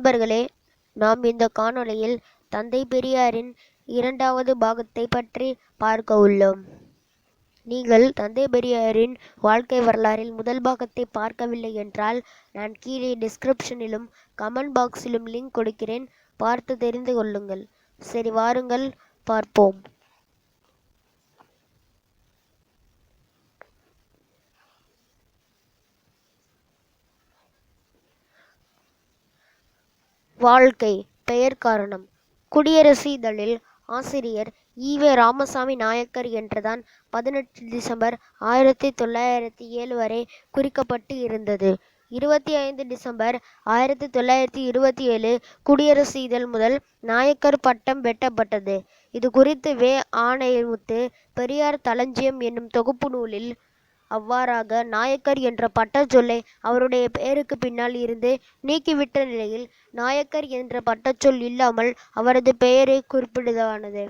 நண்பர்களே, நாம் இந்த காணொளியில் தந்தை பெரியாரின் இரண்டாவது பாகத்தை பற்றி பார்க்க உள்ளோம். நீங்கள் தந்தை பெரியாரின் வாழ்க்கை வரலாறில் முதல் பாகத்தை பார்க்கவில்லை என்றால் நான் கீழே டிஸ்கிரிப்ஷனிலும் கமெண்ட் பாக்ஸிலும் லிங்க் கொடுக்கிறேன், பார்த்து தெரிந்து கொள்ளுங்கள். சரி, வாருங்கள் பார்ப்போம். வாழ்க்கை பெயர் காரணம். குடியரசு இதழில் ஆசிரியர் ஈ.வே. ராமசாமி நாயக்கர் என்றுதான் 18 டிசம்பர் 1907 வரை குறிக்கப்பட்டு இருந்தது. 25 டிசம்பர் 1927 குடியரசு இதழ் முதல் நாயக்கர் பட்டம் வெட்டப்பட்டது. இது குறித்து வே. ஆணைமுத்து பெரியார் களஞ்சியம் என்னும் தொகுப்பு நூலில் அவ்வாறாக நாயக்கர் என்ற பட்டச்சொல்லை அவருடைய பெயருக்கு பின்னால் இருந்து நீக்கிவிட்ட நிலையில் நாயக்கர் என்ற பட்டச்சொல் இல்லாமல் அவரது பெயரை குறிப்பிடுவதானது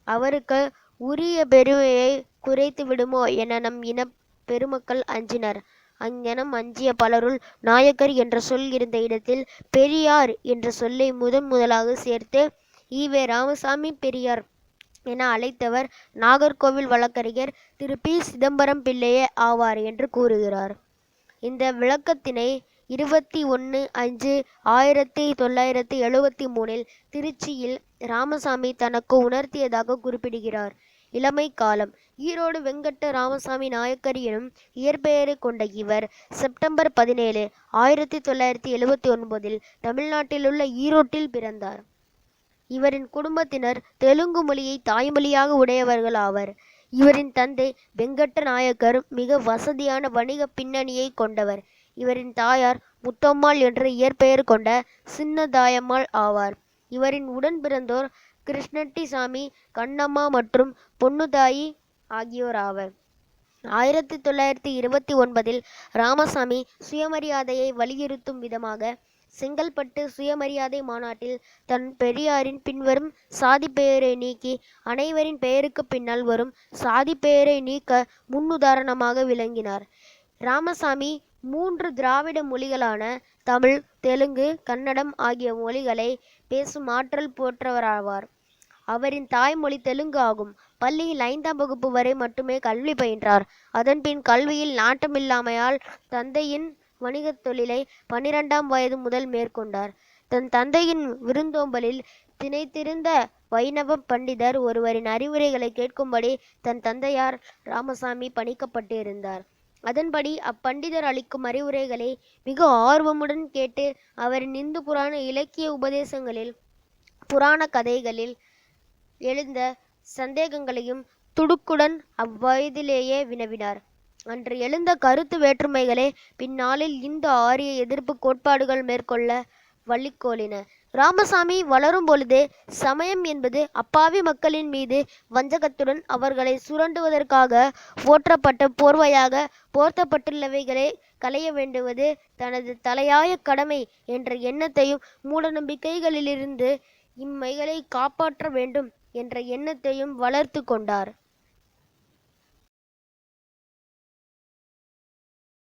அவருக்கு உரிய பெருமையை குறைத்து விடுமோ என நம் இன பெருமக்கள் அஞ்சினர். அங்ஙனம் அஞ்சிய பலருள் நாயக்கர் என்ற சொல் இருந்த இடத்தில் பெரியார் என்ற சொல்லை முதலாக சேர்த்து ஈ.வே. ராமசாமி பெரியார் என அழைத்தவர் நாகர்கோவில் வழக்கறிஞர் திரு பி. சிதம்பரம் பிள்ளையே ஆவார் என்று கூறுகிறார். இந்த விளக்கத்தினை 21/5/1973 திருச்சியில் ராமசாமி தனக்கு உணர்த்தியதாக குறிப்பிடுகிறார். இளமை காலம். ஈரோடு வெங்கட்ட ராமசாமி நாயக்கர் எனும் இயற்பெயரை கொண்ட இவர் செப்டம்பர் 17, 1979 தமிழ்நாட்டிலுள்ள ஈரோட்டில் பிறந்தார். இவரின் குடும்பத்தினர் தெலுங்கு மொழியை தாய்மொழியாக உடையவர்கள் ஆவர். இவரின் தந்தை வெங்கட்ட நாயக்கர் மிக வசதியான வணிக பின்னணியை கொண்டவர். இவரின் தாயார் முத்தம்மாள் என்ற இயற்பெயர் கொண்ட சின்னதாயம்மாள் ஆவார். இவரின் உடன் பிறந்தோர் கிருஷ்ணட்டிசாமி, கண்ணம்மா மற்றும் பொன்னுதாயி ஆகியோர் ஆவர். 1929 ராமசாமி சுயமரியாதையை வலியுறுத்தும் விதமாக செங்கல்பட்டு சுயமரியாதை மாநாட்டில் தன் பெரியாரின் பின்வரும் சாதி பெயரை நீக்கி அனைவரின் பெயருக்கு பின்னால் வரும் சாதி பெயரை நீக்க முன்னுதாரணமாக விளங்கினார். ராமசாமி 3 திராவிட மொழிகளான தமிழ், தெலுங்கு, கன்னடம் ஆகிய மொழிகளை பேசும் ஆற்றல் பெற்றவராவார். அவரின் தாய்மொழி தெலுங்கு ஆகும். பள்ளியில் 5ஆம் வகுப்பு வரை மட்டுமே கல்வி பயின்றார். அதன்பின் கல்வியில் நாட்டமில்லாமையால் தந்தையின் வணிகத் தொழிலை 12ஆம் வயது முதல் மேற்கொண்டார். தன் தந்தையின் விருந்தோம்பலில் திணைத்திருந்த வைணவ பண்டிதர் ஒருவரின் அறிவுரைகளை கேட்கும்படி தன் தந்தையார் ராமசாமி பணிக்கப்பட்டிருந்தார். அதன்படி அப்பண்டிதர் அளிக்கும் அறிவுரைகளை மிக ஆர்வமுடன் கேட்டு அவரின் இந்து புராண இலக்கிய உபதேசங்களில், புராண கதைகளில் எழுந்த சந்தேகங்களையும் துடுக்குடன் அவ்வயதிலேயே வினவினார். அன்று எழுந்த கருத்து வேற்றுமைகளே பின்னாளில் இந்து ஆரிய எதிர்ப்பு கோட்பாடுகள் மேற்கொள்ள வழிகோலின. ராமசாமி வளரும் பொழுதே சமயம் என்பது அப்பாவி மக்களின் மீது வஞ்சகத்துடன் அவர்களை சுரண்டுவதற்காக போற்றப்பட்ட போர்வையாக போர்த்தப்பட்டுள்ளவைகளை களைய வேண்டுவது தனது தலையாய கடமை என்ற எண்ணத்தையும், மூடநம்பிக்கைகளிலிருந்து இம்மைகளை காப்பாற்ற வேண்டும் என்ற எண்ணத்தையும் வளர்த்து கொண்டார்.